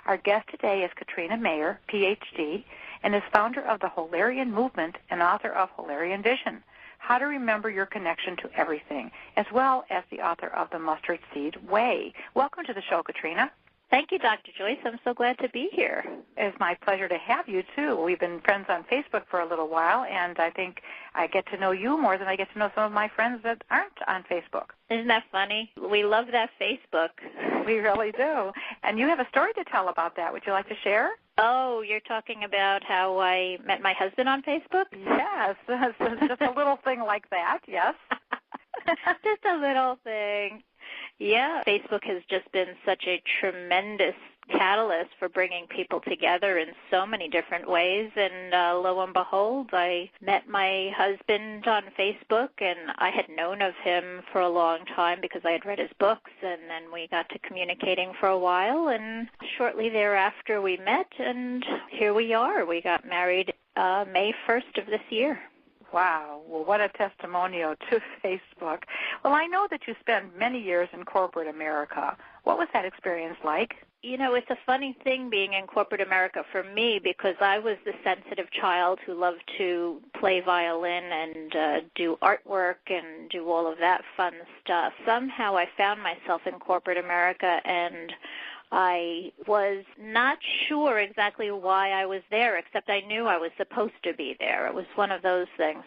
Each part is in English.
Our guest today is Katrina Mayer, Ph.D., and is founder of the Holarian Movement and author of Holarian Vision, How to Remember Your Connection to Everything, as well as the author of The Mustard Seed Way. Welcome to the show, Katrina. Thank you, Dr. Joyce. I'm so glad to be here. It's my pleasure to have you, too. We've been friends on Facebook for a little while, and I think I get to know you more than I get to know some of my friends that aren't on Facebook. Isn't that funny? We love that Facebook. We really do. And you have a story to tell about that. Would you like to share? Oh, you're talking about how I met my husband on Facebook? Yes, just a little thing like that, yes. Just a little thing. Yeah, Facebook has just been such a tremendous catalyst for bringing people together in so many different ways, and lo and behold, I met my husband on Facebook, and I had known of him for a long time because I had read his books, and then we got to communicating for a while, and shortly thereafter we met, and here we are. We got married May 1st of this year. Wow. Well, what a testimonial to Facebook. Well, I know that you spent many years in corporate America. What was that experience like? You know, it's a funny thing being in corporate America for me because I was the sensitive child who loved to play violin and do artwork and do all of that fun stuff. Somehow I found myself in corporate America, and I was not sure exactly why I was there, except I knew I was supposed to be there. It was one of those things.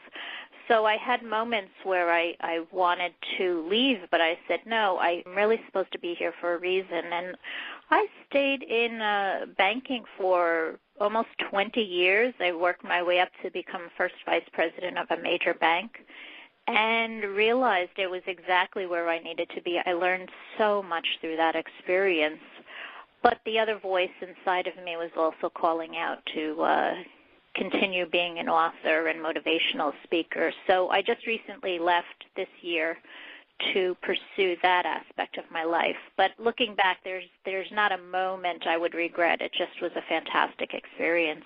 So I had moments where I wanted to leave, but I said, no, I'm really supposed to be here for a reason. And I stayed in banking for almost 20 years. I worked my way up to become first vice president of a major bank and realized it was exactly where I needed to be. I learned so much through that experience. But the other voice inside of me was also calling out to continue being an author and motivational speaker. So I just recently left this year to pursue that aspect of my life. But looking back, there's not a moment I would regret. It just was a fantastic experience.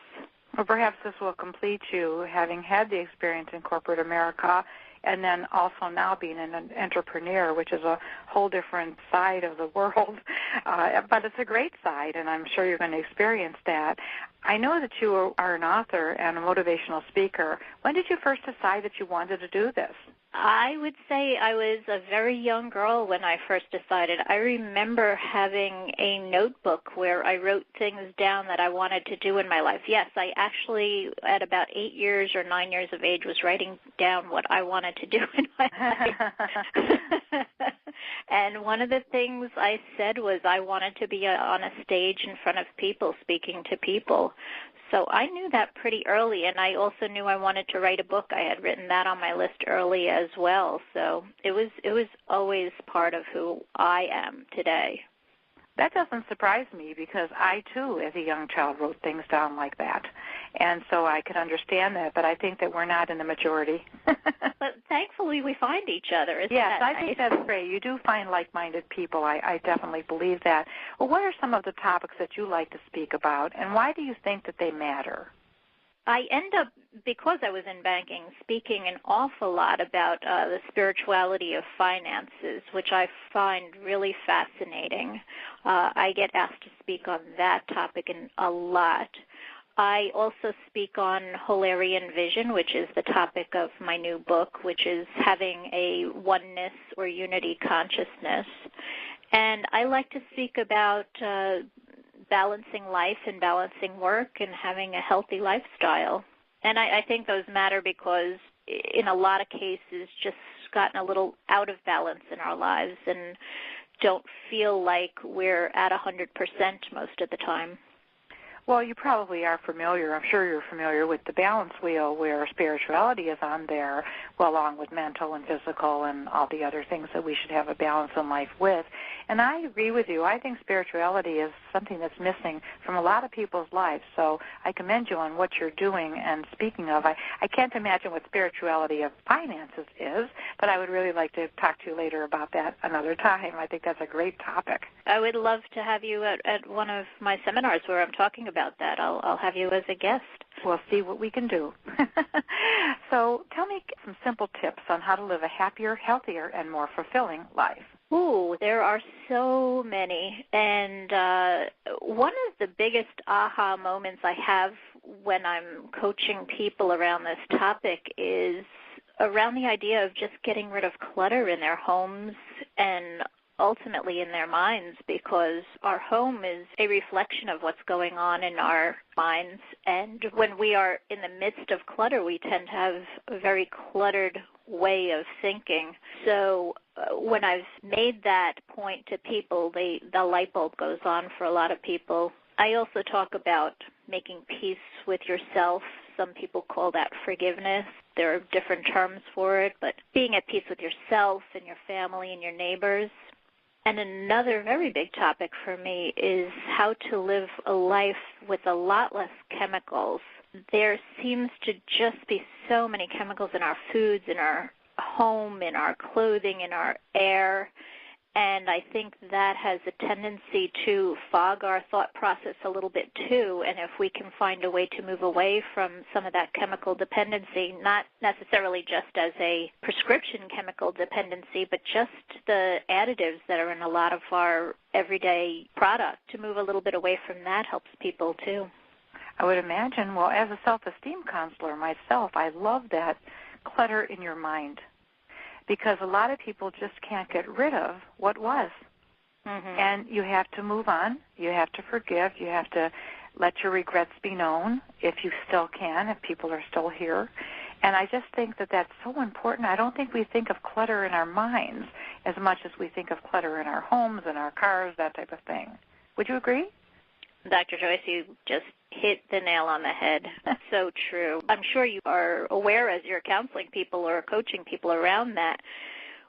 Well, perhaps this will complete you, having had the experience in corporate America and then also now being an entrepreneur, which is a whole different side of the world. But it's a great side, and I'm sure you're going to experience that. I know that you are an author and a motivational speaker. When did you first decide that you wanted to do this? I would say I was a very young girl when I first decided. I remember having a notebook where I wrote things down that I wanted to do in my life. Yes, I actually, at about 8 years or 9 years of age, was writing down what I wanted to do in my life. And one of the things I said was I wanted to be on a stage in front of people, speaking to people. So I knew that pretty early, and I also knew I wanted to write a book. I had written that on my list early as well. So it was always part of who I am today. That doesn't surprise me because I, too, as a young child, wrote things down like that. And so I could understand that, but I think that we're not in the majority. But thankfully we find each other. Yes, I think that's great. You do find like-minded people. I definitely believe that. Well, what are some of the topics that you like to speak about, and why do you think that they matter? I end up, because I was in banking, speaking an awful lot about the spirituality of finances, which I find really fascinating. I get asked to speak on that topic a lot. I also speak on Holarian Vision, which is the topic of my new book, which is having a oneness or unity consciousness. And I like to speak about balancing life and balancing work and having a healthy lifestyle. And I think those matter because in a lot of cases just gotten a little out of balance in our lives and don't feel like we're at 100% most of the time. Well, you probably are familiar, I'm sure you're familiar with the balance wheel where spirituality is on there, well, along with mental and physical and all the other things that we should have a balance in life with. And I agree with you. I think spirituality is something that's missing from a lot of people's lives. So I commend you on what you're doing. And speaking of, I can't imagine what spirituality of finances is, but I would really like to talk to you later about that another time. I think that's a great topic. I would love to have you at one of my seminars where I'm talking about that. I'll have you as a guest. We'll see what we can do. So tell me some simple tips on how to live a happier, healthier, and more fulfilling life. Ooh, there are so many. And one of the biggest aha moments I have when I'm coaching people around this topic is around the idea of just getting rid of clutter in their homes and ultimately in their minds, because our home is a reflection of what's going on in our minds. And when we are in the midst of clutter, we tend to have a very cluttered way of thinking. So when I've made that point to people, the light bulb goes on for a lot of people. I also talk about making peace with yourself. Some people call that forgiveness. There are different terms for it, but being at peace with yourself and your family and your neighbors. And another very big topic for me is how to live a life with a lot less chemicals. There seems to just be so many chemicals in our foods, in our home, in our clothing, in our air, and I think that has a tendency to fog our thought process a little bit too. And if we can find a way to move away from some of that chemical dependency, not necessarily just as a prescription chemical dependency, but just the additives that are in a lot of our everyday product, to move a little bit away from that helps people too. I would imagine, well, as a self-esteem counselor myself, I love that clutter in your mind, because a lot of people just can't get rid of what was. Mm-hmm. And you have to move on. You have to forgive. You have to let your regrets be known, if you still can, if people are still here. And I just think that that's so important. I don't think we think of clutter in our minds as much as we think of clutter in our homes, in our cars, that type of thing. Would you agree? Dr. Joyce, you just hit the nail on the head. So true. I'm sure you are aware as you're counseling people or coaching people around that,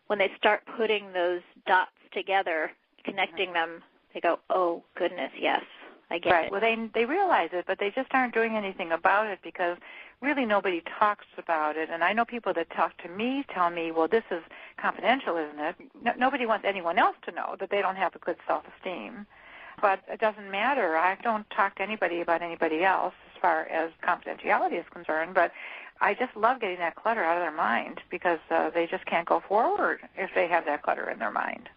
when they start putting those dots together, connecting them, they go, oh, goodness, yes, I get right. it. Well, they realize it, but they just aren't doing anything about it because really nobody talks about it. And I know people that talk to me tell me, well, this is confidential, isn't it? Nobody wants anyone else to know that they don't have a good self-esteem. But it doesn't matter. I don't talk to anybody about anybody else as far as confidentiality is concerned, but I just love getting that clutter out of their mind, because they just can't go forward if they have that clutter in their mind.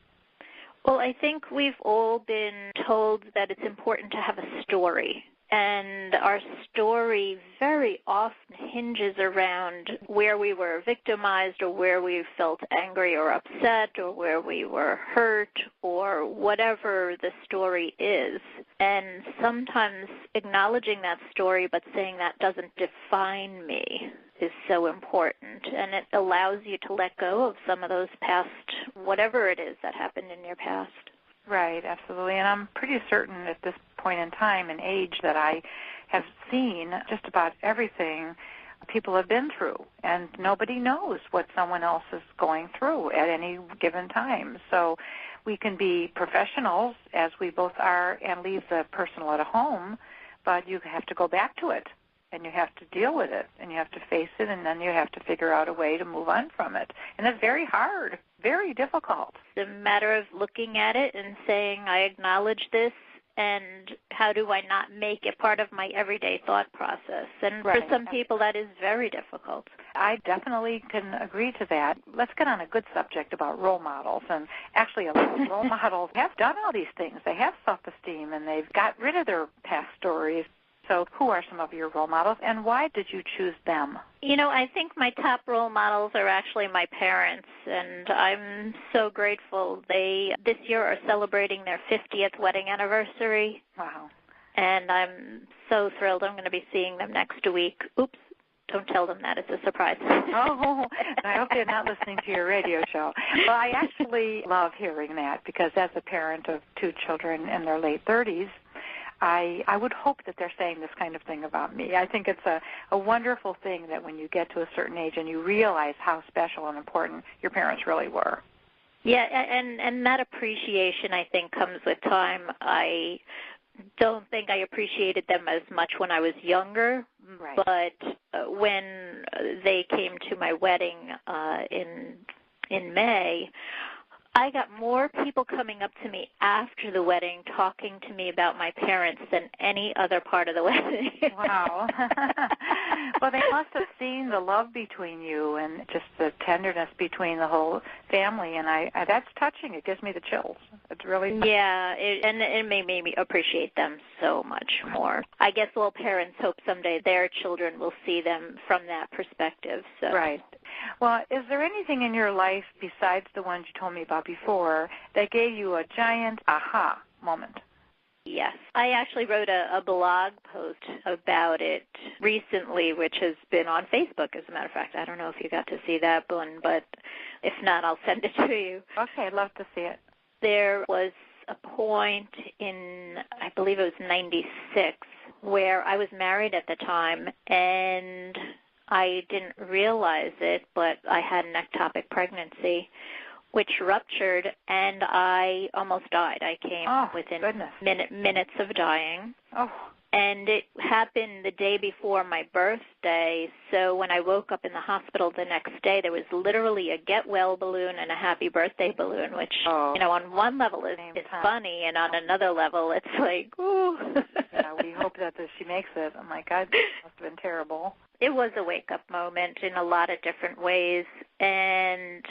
Well, I think we've all been told that it's important to have a story. And our story very often hinges around where we were victimized, or where we felt angry or upset, or where we were hurt, or whatever the story is. And sometimes acknowledging that story but saying that doesn't define me is so important. And it allows you to let go of some of those past, whatever it is that happened in your past. Right, absolutely. And I'm pretty certain at this point in time and age that I have seen just about everything people have been through, and nobody knows what someone else is going through at any given time. So we can be professionals, as we both are, and leave the personal at home, but you have to go back to it, and you have to deal with it, and you have to face it, and then you have to figure out a way to move on from it. And it's very hard, very difficult. It's a matter of looking at it and saying, I acknowledge this, and how do I not make it part of my everyday thought process? And right. For some people, that is very difficult. I definitely can agree to that. Let's get on a good subject about role models. And actually, a lot of role models have done all these things. They have self-esteem, and they've got rid of their past stories. So who are some of your role models, and why did you choose them? You know, I think my top role models are actually my parents, and I'm so grateful. They, this year, are celebrating their 50th wedding anniversary. Wow. And I'm so thrilled. I'm going to be seeing them next week. Oops, don't tell them that. It's a surprise. Oh, I hope they're not listening to your radio show. Well, I actually love hearing that, because as a parent of two children in their late 30s, I would hope that they're saying this kind of thing about me. I think it's a wonderful thing that when you get to a certain age and you realize how special and important your parents really were. Yeah, and that appreciation, I think, comes with time. I don't think I appreciated them as much when I was younger, right. But when they came to my wedding in May, I got more people coming up to me after the wedding talking to me about my parents than any other part of the wedding. Wow. Well, they must have seen the love between you and just the tenderness between the whole family, and I that's touching. It gives me the chills. It's really touching. Yeah, and it made me appreciate them so much more. I guess all parents hope someday their children will see them from that perspective. So. Right. Well, is there anything in your life besides the ones you told me about before that gave you a giant aha moment? Yes. I actually wrote a blog post about it recently, which has been on Facebook, as a matter of fact. I don't know if you got to see that one, but if not, I'll send it to you. Okay, I'd love to see it. There was a point in, I believe it was 96, where I was married at the time, and I didn't realize it, but I had an ectopic pregnancy, which ruptured, and I almost died. I came within minutes of dying. Oh. And it happened the day before my birthday, so when I woke up in the hospital the next day, there was literally a get well balloon and a happy birthday balloon, which, on one level is funny, and on another level it's like, ooh. Yeah, we hope that she makes it. Oh, my God, that must have been terrible. It was a wake-up moment in a lot of different ways, and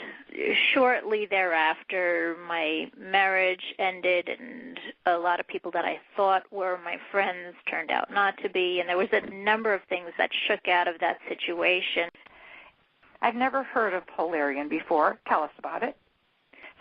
shortly thereafter, my marriage ended, and a lot of people that I thought were my friends turned out not to be, and there was a number of things that shook out of that situation. I've never heard of Polarian before. Tell us about it.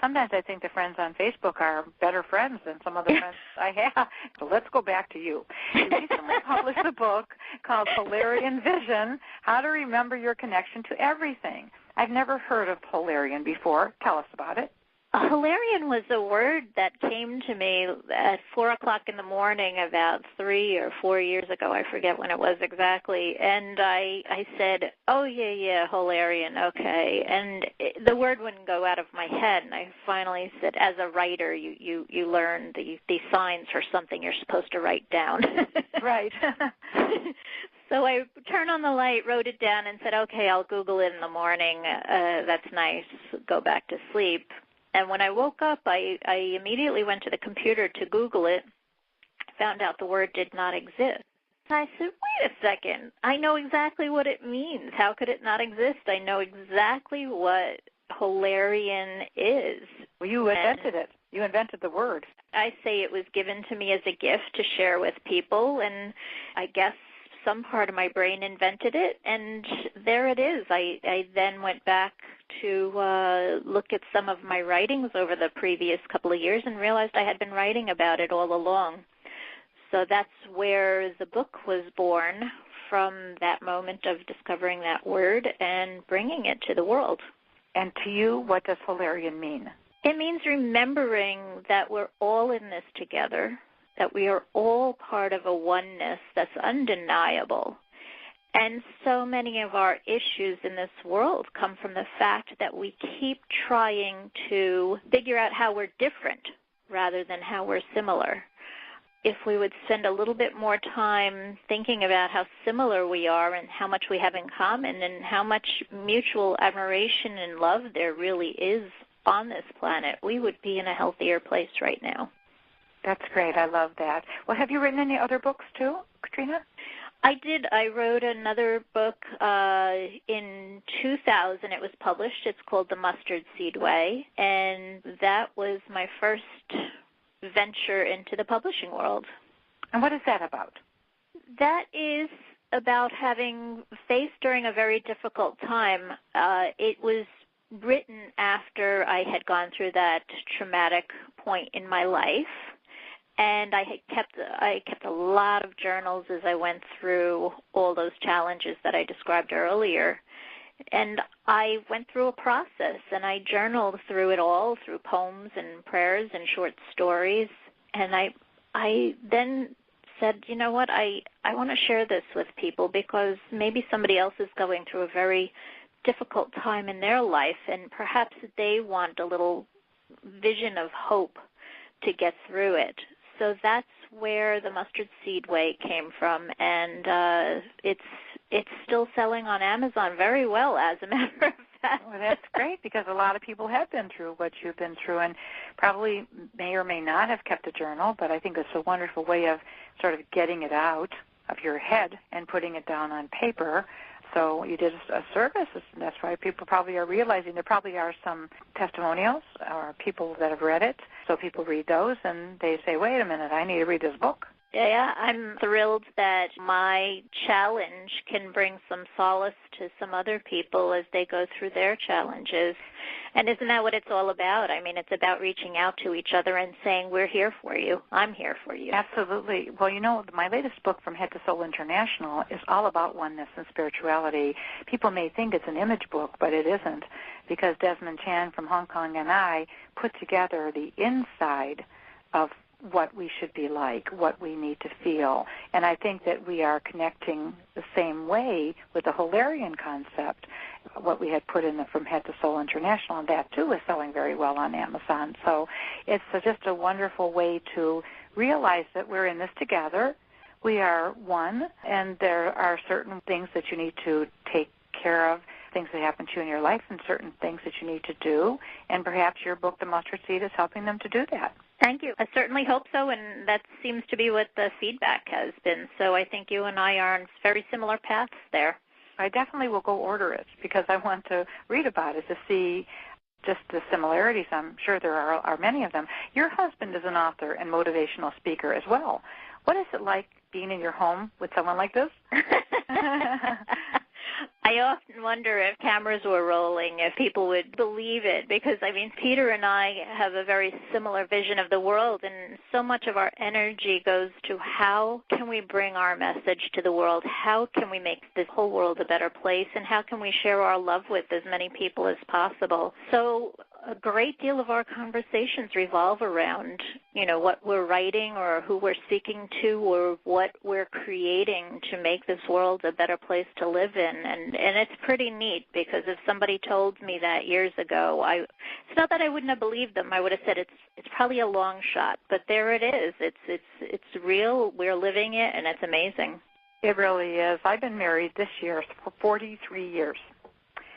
Sometimes I think the friends on Facebook are better friends than some of the friends I have. So let's go back to you. You recently published a book called Polarian Vision, How to Remember Your Connection to Everything. I've never heard of Polarian before. Tell us about it. Polarian was a word that came to me at 4 o'clock in the morning about 3 or 4 years ago. I forget when it was exactly. And I said, oh, yeah, Polarian, okay. And the word wouldn't go out of my head. And I finally said, as a writer, you learn the signs for something you're supposed to write down. Right. So I turned on the light, wrote it down, and said, okay, I'll Google it in the morning. That's nice. Go back to sleep. And when I woke up, I immediately went to the computer to Google it, found out the word did not exist. I said, wait a second, I know exactly what it means. How could it not exist? I know exactly what Polarian is. Well, you invented it. You invented the word. I say it was given to me as a gift to share with people, and I guess some part of my brain invented it, and there it is. I then went back to look at some of my writings over the previous couple of years and realized I had been writing about it all along. So that's where the book was born, from that moment of discovering that word and bringing it to the world. And to you, what does Polarian mean? It means remembering that we're all in this together, that we are all part of a oneness that's undeniable. And so many of our issues in this world come from the fact that we keep trying to figure out how we're different rather than how we're similar. If we would spend a little bit more time thinking about how similar we are and how much we have in common and how much mutual admiration and love there really is on this planet, we would be in a healthier place right now. That's great. I love that. Well, have you written any other books too, Katrina? I did. I wrote another book in 2000. It was published. It's called The Mustard Seed Way, and that was my first venture into the publishing world. And what is that about? That is about having faced during a very difficult time. It was written after I had gone through that traumatic point in my life. And I kept a lot of journals as I went through all those challenges that I described earlier. And I went through a process, and I journaled through it all, through poems and prayers and short stories. And I then said, you know what, I want to share this with people because maybe somebody else is going through a very difficult time in their life, and perhaps they want a little vision of hope to get through it. So that's where the Mustard Seed Way came from, and it's still selling on Amazon very well, as a matter of Well, that's great, because a lot of people have been through what you've been through and probably may or may not have kept a journal, but I think it's a wonderful way of sort of getting it out of your head and putting it down on paper. So you did a service, and that's why people probably are realizing there probably are some testimonials or people that have read it. So people read those and they say, wait a minute, I need to read this book. Yeah, I'm thrilled that my challenge can bring some solace to some other people as they go through their challenges. And isn't that what it's all about? I mean, it's about reaching out to each other and saying, we're here for you. I'm here for you. Absolutely. Well, you know, my latest book, From Head to Soul International, is all about oneness and spirituality. People may think it's an image book, but it isn't, because Desmond Chan from Hong Kong and I put together the inside of what we should be like, what we need to feel. And I think that we are connecting the same way with the Holarian concept, what we had put in the From Head to Soul International, and that too is selling very well on Amazon. So it's just a wonderful way to realize that we're in this together. We are one, and there are certain things that you need to take care of, things that happen to you in your life, and certain things that you need to do. And perhaps your book, The Mustard Seed, is helping them to do that. Thank you. I certainly hope so, and that seems to be what the feedback has been. So I think you and I are on very similar paths there. I definitely will go order it, because I want to read about it to see just the similarities. I'm sure there are many of them. Your husband is an author and motivational speaker as well. What is it like being in your home with someone like this? I often wonder if cameras were rolling, if people would believe it, because, I mean, Peter and I have a very similar vision of the world, and so much of our energy goes to how can we bring our message to the world, how can we make this whole world a better place, and how can we share our love with as many people as possible. So a great deal of our conversations revolve around, you know, what we're writing or who we're speaking to or what we're creating to make this world a better place to live in. And it's pretty neat, because if somebody told me that years ago, it's not that I wouldn't have believed them. I would have said it's probably a long shot, but there it is. It's real. We're living it, and it's amazing. It really is. I've been married this year for 43 years.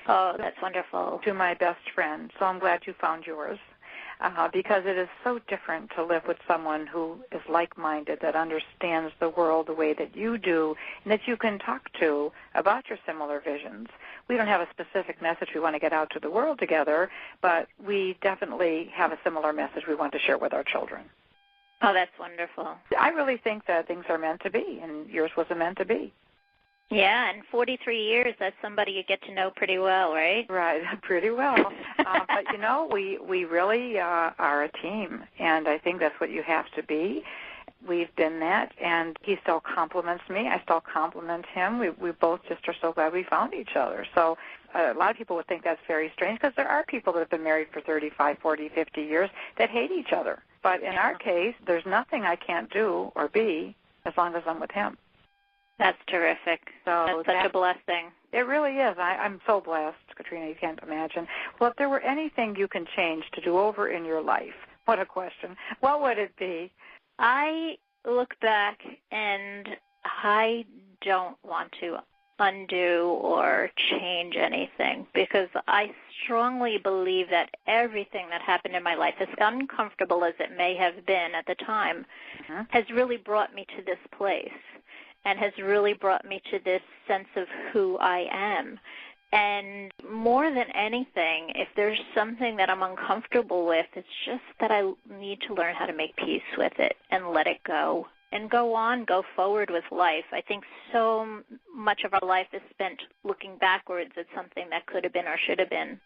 Oh, that's wonderful. To my best friend. So I'm glad you found yours, because it is so different to live with someone who is like-minded, that understands the world the way that you do, and that you can talk to about your similar visions. We don't have a specific message we want to get out to the world together, but we definitely have a similar message we want to share with our children. Oh, that's wonderful. I really think that things are meant to be, and yours was meant to be. Yeah, and 43 years, that's somebody you get to know pretty well, right? Right, pretty well. But, you know, we really are a team, and I think that's what you have to be. We've been that, and he still compliments me. I still compliment him. We both just are so glad we found each other. So a lot of people would think that's very strange, because there are people that have been married for 35, 40, 50 years that hate each other. But in our case, there's nothing I can't do or be as long as I'm with him. That's terrific. So that's such a blessing. It really is. I'm so blessed, Katrina, you can't imagine. Well, if there were anything you can change to do over in your life, what a question, what would it be? I look back and I don't want to undo or change anything, because I strongly believe that everything that happened in my life, as uncomfortable as it may have been at the time, has really brought me to this place. And has really brought me to this sense of who I am. And more than anything, if there's something that I'm uncomfortable with, it's just that I need to learn how to make peace with it and let it go and go on, go forward with life. I think so much of our life is spent looking backwards at something that could have been or should have been,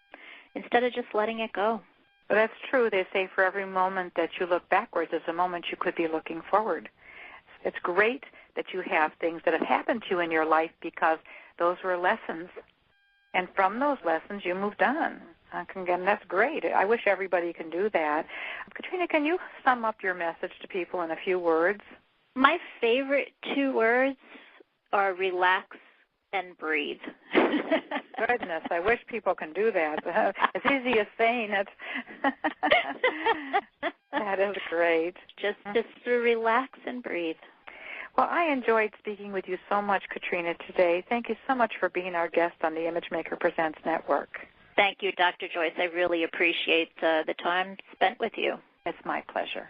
instead of just letting it go. Well, that's true. They say for every moment that you look backwards is a moment you could be looking forward. It's great that you have things that have happened to you in your life, because those were lessons. And from those lessons, you moved on. Again, that's great. I wish everybody can do that. Katrina, can you sum up your message to people in a few words? My favorite 2 words are relax and breathe. Goodness, I wish people can do that. It's easy as saying it. That is great. Just to relax and breathe. Well, I enjoyed speaking with you so much, Katrina, today. Thank you so much for being our guest on the ImageMaker Presents Network. Thank you, Dr. Joyce. I really appreciate the time spent with you. It's my pleasure.